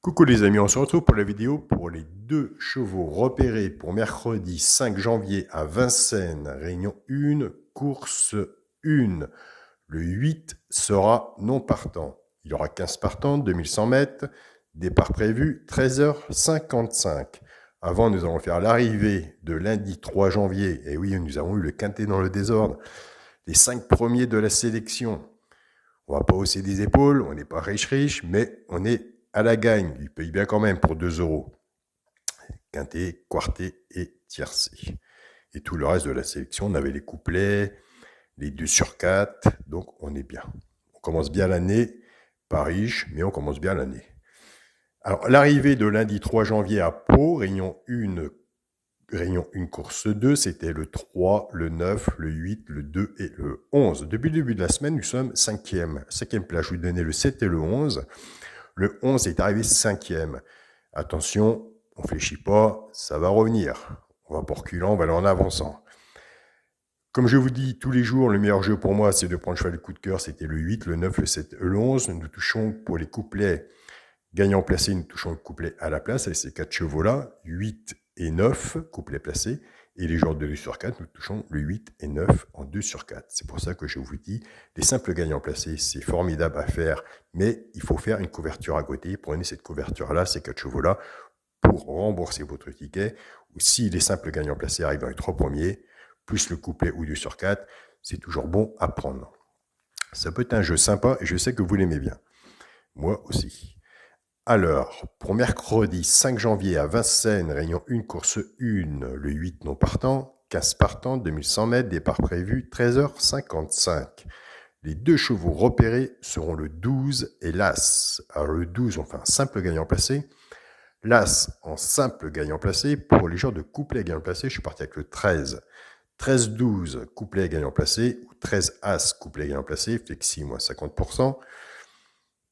Coucou les amis, on se retrouve pour la vidéo pour les deux chevaux repérés pour mercredi 5 janvier à Vincennes, réunion 1, course 1. Le 8 sera non partant. Il y aura 15 partants, 2100 mètres, départ prévu 13h55. Avant, nous allons faire l'arrivée de lundi 3 janvier. Et oui, nous avons eu le quintet dans le désordre. Les 5 premiers de la sélection. On va pas hausser des épaules, on n'est pas riche, mais on est à la gagne. Il paye bien quand même pour 2 euros. Quintet, quartet et tiercé. Et tout le reste de la sélection, on avait les couplets, les 2 sur 4, donc on est bien. On commence bien l'année, pas riche, mais on commence bien l'année. Alors, l'arrivée de lundi 3 janvier à Pau, réunion 1, course 2, c'était le 3, le 9, le 8, le 2 et le 11. Depuis le début de la semaine, nous sommes 5e. 5e place, je vous donnais le 7 et le 11. Le 11 est arrivé 5e. Attention, on ne fléchit pas, ça va revenir. On va pas reculant, on va aller en avançant. Comme je vous dis tous les jours, le meilleur jeu pour moi, c'est de prendre cheval de coup de cœur. C'était le 8, le 9, le 7, le 11. Nous touchons pour les couplets gagnants placés, nous touchons le couplet à la place avec ces 4 chevaux-là, 8 et 9, couplets placés. Et les joueurs de 2 sur 4, nous touchons le 8 et 9 en 2 sur 4. C'est pour ça que je vous dis, les simples gagnants placés, c'est formidable à faire, mais il faut faire une couverture à côté. Prenez cette couverture-là, ces 4 chevaux-là, pour rembourser votre ticket. Ou si les simples gagnants placés arrivent dans les 3 premiers, plus le couplet ou 2 sur 4, c'est toujours bon à prendre. Ça peut être un jeu sympa et je sais que vous l'aimez bien. Moi aussi. Alors, pour mercredi 5 janvier à Vincennes, réunion 1, course 1, le 8 non partant, 15 partants, 2100 mètres, départ prévu 13h55. Les 2 chevaux repérés seront le 12 et l'As. Alors le 12, on fait un simple gagnant placé. L'As en simple gagnant placé. Pour les joueurs de couplet gagnant placé, je suis parti avec le 13. 13-12, couplet gagnant placé, ou 13-As, couplet gagnant placé, flexi moins 50%.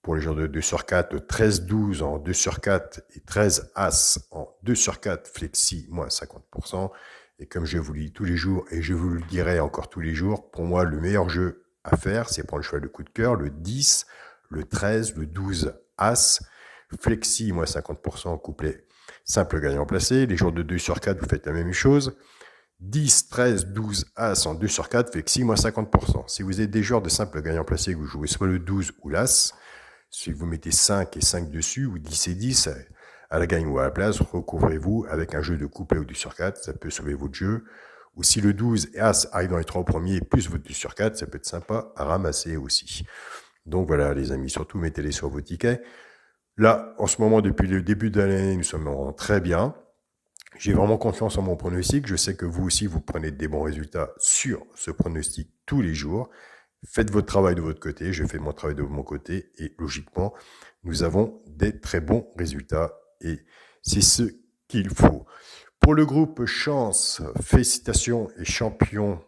Pour les joueurs de 2 sur 4, 13-12 en 2 sur 4 et 13-As en 2 sur 4, flexi moins 50%. Et comme je vous le dis tous les jours, et je vous le dirai encore tous les jours, pour moi, le meilleur jeu à faire, c'est prendre le cheval de coup de cœur, le 10, le 13, le 12, As, flexi moins 50%, couplet simple gagnant placé. Les joueurs de 2 sur 4, vous faites la même chose. 10, 13, 12, As en 2 sur 4, flexi moins 50%. Si vous êtes des joueurs de simple gagnant placé, que vous jouez soit le 12 ou l'As, si vous mettez 5 et 5 dessus, ou 10 et 10, à la gagne ou à la place, recouvrez-vous avec un jeu de couplet ou 2 sur 4, ça peut sauver votre jeu. Ou si le 12 et As arrivent dans les 3 premiers, plus votre 2 sur 4, ça peut être sympa à ramasser aussi. Donc voilà les amis, surtout mettez-les sur vos tickets. Là, en ce moment, depuis le début de l'année, nous sommes en très bien. J'ai vraiment confiance en mon pronostic. Je sais que vous aussi, vous prenez des bons résultats sur ce pronostic tous les jours. Faites votre travail de votre côté, je fais mon travail de mon côté et logiquement, nous avons des très bons résultats et c'est ce qu'il faut. Pour le groupe Chance, félicitations et champion,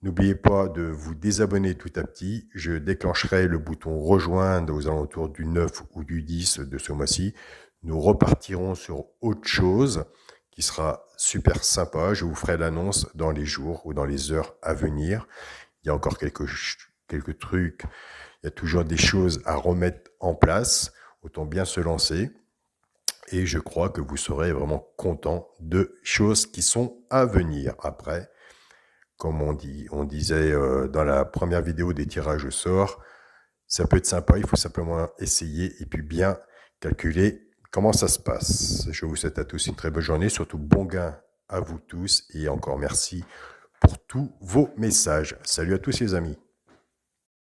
n'oubliez pas de vous désabonner tout à petit. Je déclencherai le bouton rejoindre aux alentours du 9 ou du 10 de ce mois-ci. Nous repartirons sur autre chose qui sera super sympa. Je vous ferai l'annonce dans les jours ou dans les heures à venir. Il y a encore quelques trucs, il y a toujours des choses à remettre en place, autant bien se lancer. Et je crois que vous serez vraiment content de choses qui sont à venir. Après, comme on disait dans la première vidéo des tirages au sort, ça peut être sympa, il faut simplement essayer et puis bien calculer comment ça se passe. Je vous souhaite à tous une très bonne journée, surtout bon gain à vous tous et encore merci pour tous vos messages. Salut à tous les amis.